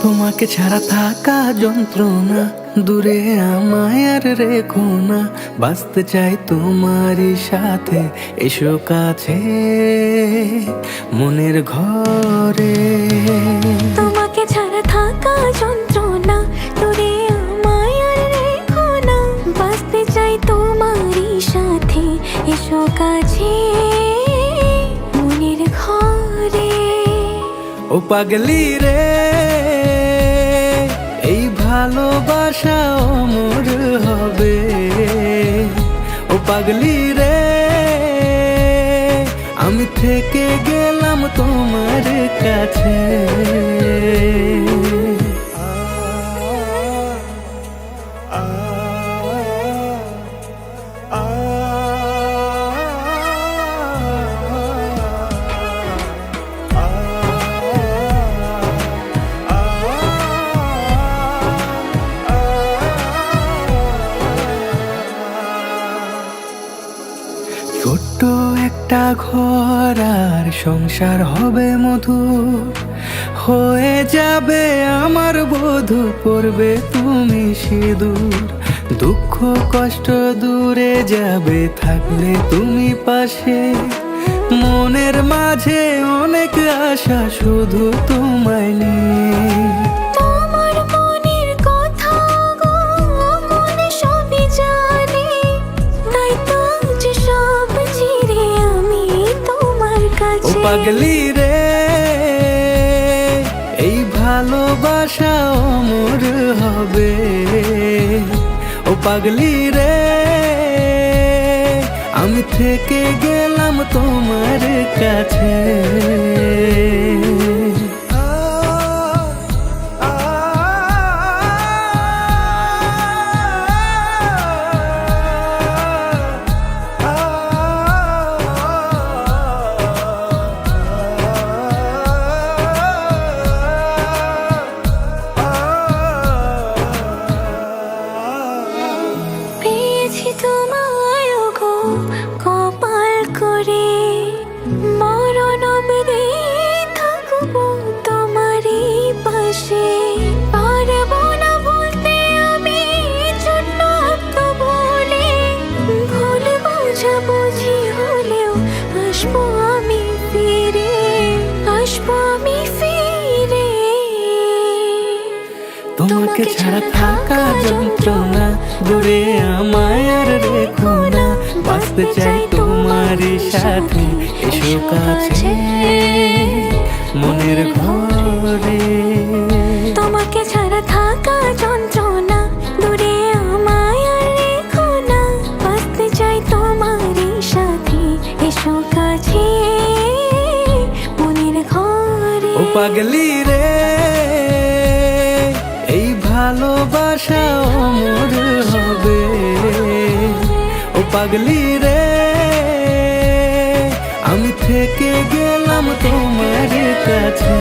তোমাকে ছাড়া থাকা যন্ত্রণা, দূরে আমায় আর রেখো না। বাঁচতে চাই তোমারই সাথে, এসো কাছে মনের ঘরে। তোমাকে ছাড়া থাকা যন্ত্রণা, দূরে আমায় আর রেখো না। বাঁচতে চাই তোমারই সাথে, এসো কাছে মনের ঘরে। ও পাগলি রে, এই ভালোবাসা অমর হবে। ও পাগলি রে, আমি থেকে গেলাম তোমার কাছে। ছোট্ট একটা ঘর আর সংসার হবে মধুর, হয়ে যাবে আমার বধূ, পড়বে তুমি সিঁদুর। দুঃখ কষ্ট দূরে যাবে থাকলে তুমি পাশে, মনের মাঝে অনেক আশা শুধু তোমায় নিয়ে। তোমার মনের কথা গো মনে সবই জানে, তাই তো যে সব ছেড়ে আমি তোমার ও কাছে। পাগলি রে, এই ভালোবাসা অমর হবে। ও পাগলি রে, আমি থেকে গেলাম তোমার কাছে। পেয়েছি তোমায় গো কপাল করে, মরণ অবধি থাকবো তোমারই পাশে। পারবো না বলতে আমি ছোট্ট একটা বলে, ভুল বোঝাবুঝি হলেও আসবো আমি ফিরে, আসবো আমি ফিরে। তোমাকে ছাড়া থাকা যন্ত্রণা, দূরে আমায় আর রেখো না। বাঁচতে চাই তোমারই সাথে, এসো কাছে মনের ঘরে। তোমাকে ছাড়া থাকা যন্ত্রণা, দূরে আমায় আর রেখো না। বাঁচতে চাই তোমারই সাথে, এসো কাছে মনের ঘরে। ও পাগলি রে, এই ভালোবাসা অমর হবে। ও পাগলি রে, আমি থেকে গেলাম তোমার কাছে।